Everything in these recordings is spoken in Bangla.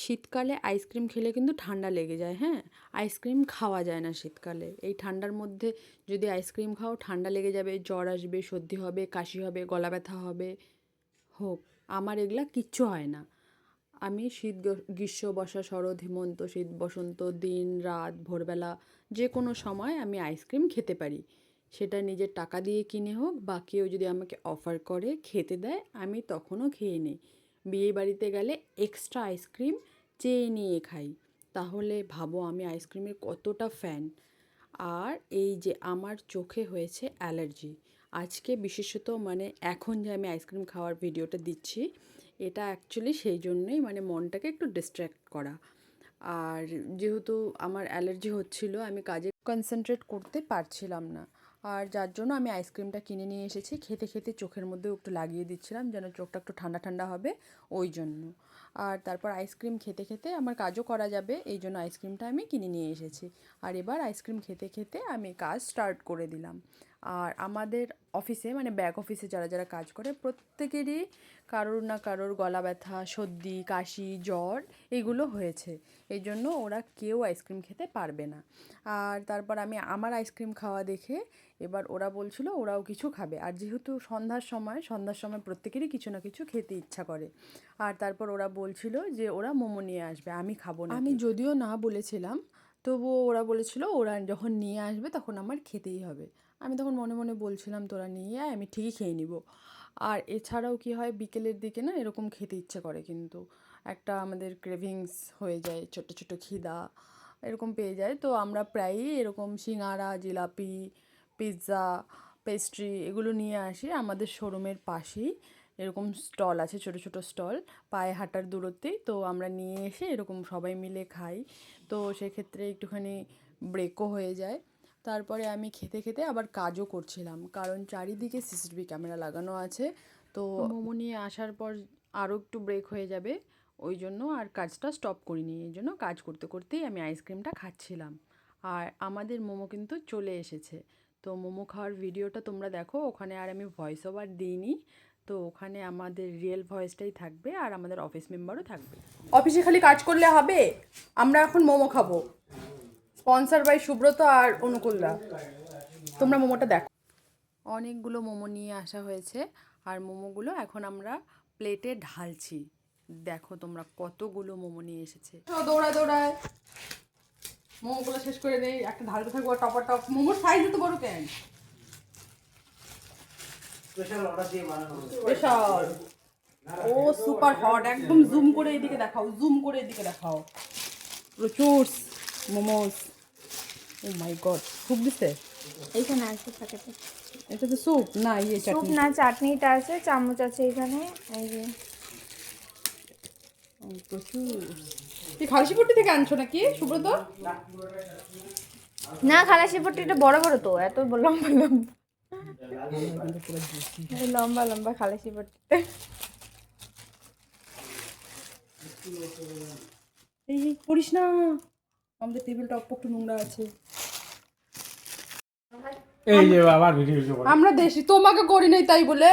শীতকালে আইসক্রিম খেলে কিন্তু ঠান্ডা লেগে যায়। হ্যাঁ, আইসক্রিম খাওয়া যায় না শীতকালে। এই ঠান্ডার মধ্যে যদি আইসক্রিম খাও ঠান্ডা লেগে যাবে, জ্বর আসবে, সর্দি হবে, কাশি হবে, গলা ব্যথা হবে। হোক, আমার এগুলা কিচ্ছু হয় না। আমি শীত, গ্রীষ্ম, বর্ষা, শরৎ, হেমন্ত, শীত, বসন্ত, দিন রাত, ভোরবেলা যে কোনো সময় আমি আইসক্রিম খেতে পারি। সেটা নিজের টাকা দিয়ে কিনে হোক বা কেউ যদি আমাকে অফার করে খেতে দেয়, আমি তখনও খেয়ে নিই। বিয়েবাড়িতে গেলে এক্সট্রা আইসক্রিম চেয়ে নিয়ে খাই। তাহলে ভাবো আমি আইসক্রিমের কতটা ফ্যান। আর এই যে আমার চোখে হয়েছে অ্যালার্জি, আজকে বিশেষত মানে এখন যে আমি আইসক্রিম খাওয়ার ভিডিওটা দিচ্ছি, এটা অ্যাকচুয়ালি সেই জন্যই, মানে মনটাকে একটু ডিস্ট্র্যাক্ট করা। আর যেহেতু আমার অ্যালার্জি হচ্ছিলো, আমি কাজে কনসেন্ট্রেট করতে পারছিলাম না। আর যার জন্য আমি আইসক্রিমটা কিনে নিয়ে এসেছি। খেতে খেতে চোখের মধ্যেও একটু লাগিয়ে দিচ্ছিলাম যেন চোখটা একটু ঠান্ডা ঠান্ডা হবে, ওই জন্য। আর তারপর আইসক্রিম খেতে খেতে আমার কাজও করা যাবে, এই জন্য আইসক্রিমটা আমি কিনে নিয়ে এসেছি। আর এবার আইসক্রিম খেতে খেতে আমি কাজ স্টার্ট করে দিলাম। আর আমাদের অফিসে, মানে ব্যাক অফিসে যারা যারা কাজ করে, প্রত্যেকেরই কারোর না কারোর গলা ব্যথা, সর্দি, কাশি, জ্বর এগুলো হয়েছে। এই জন্য ওরা কেউ আইসক্রিম খেতে পারবে না। আর তারপর আমি আমার আইসক্রিম খাওয়া দেখে এবার ওরা বলছিল ওরাও কিছু খাবে। আর যেহেতু সন্ধ্যার সময় প্রত্যেকেরই কিছু না কিছু খেতে ইচ্ছা করে। আর তারপর ওরা বলছিল যে ওরা মোমো নিয়ে আসবে, আমি খাবো না। আমি যদিও না বলেছিলাম, তবুও ওরা বলেছিল ওরা যখন নিয়ে আসবে তখন আমার খেতেই হবে। আমি তখন মনে মনে বলছিলাম তোরা নিয়ে আয়, আমি ঠিকই খেয়ে নিব। আর এছাড়াও কি হয়, বিকেলের দিকে না এরকম খেতে ইচ্ছে করে, কিন্তু একটা আমাদের ক্রেভিংস হয়ে যায়, ছোট ছোট খিদা এরকম পেয়ে যায়। তো আমরা প্রায়ই এরকম সিঙ্গারা, জিলাপি, পিৎজা, পেস্ট্রি এগুলো নিয়ে আসি। আমাদের শোরুমের পাশেই এরকম স্টল আছে, ছোট ছোট স্টল, পায়ে হাঁটার দূরত্বেই। তো আমরা নিয়ে এসে এরকম সবাই মিলে খাই। তো সেক্ষেত্রে একটুখানি ব্রেকও হয়ে যায়। তারপরে আমি খেতে খেতে আবার কাজও করছিলাম, কারণ চারিদিকে সিসিটিভি ক্যামেরা লাগানো আছে। তো মোমো নিয়ে আসার পর আরও একটু ব্রেক হয়ে যাবে, ওই জন্য আর কাজটা স্টপ করিনি। এই জন্য কাজ করতে করতেই আমি আইসক্রিমটা খাচ্ছিলাম। আর আমাদের মোমো কিন্তু চলে এসেছে। তো মোমো খাওয়ার ভিডিওটা তোমরা দেখো, ওখানে আর আমি ভয়েস ওভার দিইনি। তো ওখানে আমাদের রিয়েল ভয়েসটাই থাকবে, আর আমাদের অফিস মেম্বারও থাকবে। অফিসে খালি কাজ করলে হবে? আমরা এখন মোমো খাবো, স্পন্সার বাই সুব্রত আর অনুকূলদা। তোমরা মোমোটা দেখো। অনেকগুলো মোমো নিয়ে আসা হয়েছে, আর মোমোগুলো এখন আমরা প্লেটে ঢালছি। দেখো তোমরা কতগুলো মোমো নিয়ে এসেছে। দৌড়ায় মোমোগুলো শেষ করে দেই, একটা ঢালতে থাকবো টপা টপ। মোমোর সাইজ তো বড় কেন? স্পেশাল। ও সুপার হট, একদম জুম করে এদিকে দেখাও, প্রচুর মোমোস। ও মাই গড, খুব দিছে এইখানে আছে প্যাকেটে। এটা তো স্যুপ না, ইয়ে স্যুপ চাটনি। না, চাটনিটা আছে, চামচ আছে এখানে। এই যে প্রচুর। তুই খালসিপট্টি থেকে আনছো নাকি সুব্রত? না, খালাসি পট্টিটা বড় বড় তো, এত লম্বা লম্বা, লম্বা লম্বা খালাসি পট্টি। এই করিস না, আমাদের টেবিলটা একটু নোংরা আছে। এই যে আবার ভিডিও করে আমরা দেশি, তোমাকে করি নাই তাই বলে,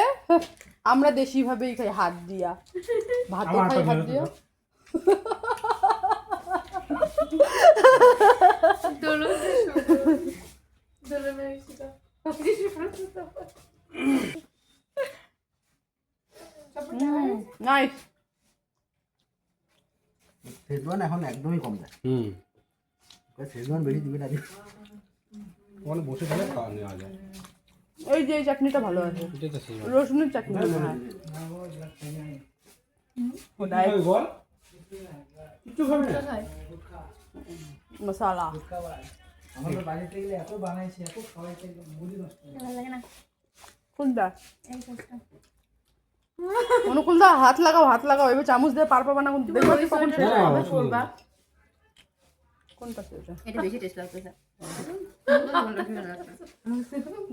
আমরা দেশি ভাবেই খাই, হাত দিয়া ভাতও খাই হাত দিয়া। নাইস। শেজওয়ান এখন একদমই কম দেয়। শেজওয়ান বেশি দিবে না। ওখানে বসে খেলে খাওয়া নেওয়া যায়। এই যে এই চাটনিটা ভালো আছে, এটাই তো সেই রসুনের চাটনি। বল কিছু খাবে না? মশালা আমাদের বাড়িতে গেলে এত বানাইছে, এত খাওয়াইছে, মুড়ি নষ্ট হয়ে ভালো লাগে না কোনটা? এই কাজটা। অনুকূলদা হাত লাগাও, এবার চামচ দিয়ে পারপা বানা দেখো কখন শেষ হবে। কোনটা সেটা? এটা বেশি টেস্ট লাগতেছে।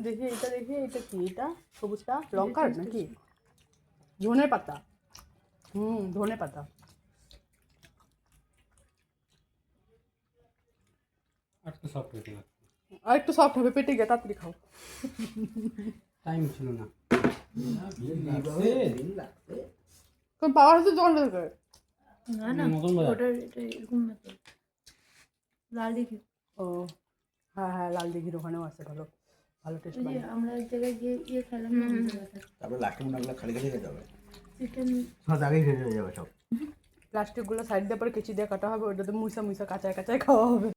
দেখি এটা কি? এটা সবুজটা লঙ্কার নাকি ধনে পাতা? ধনে পাতা। আজকে সব পেটে লাগছে। আর একটু সফট হবে, পেটে গিয়ে তাড়াতাড়ি খাও। টাইম ছিল না। কোন পাওয়ার হাউসের দোকানটা থেকে না না নতুন বাজার। ওটা এটা এরকম না তো লাল দেখি ও হ্যাঁ হ্যাঁ লাল দিঘির ওখানেও আছে ভালো ভালো টেস্ট ওই যে আমরা এক জায়গায় গিয়ে খেলাম না তারপরে লাস্টে মনে হলো খালি খালি খেতে হবে চিকেন সব আগেই শেষ হয়ে যাবে সব প্লাস্টিকগুলো সাইড দিয়ে পরে কেচি দিয়ে কাটা হবে ওটাতে মুসা মুসা কাঁচায় কাঁচায় খাওয়া হবে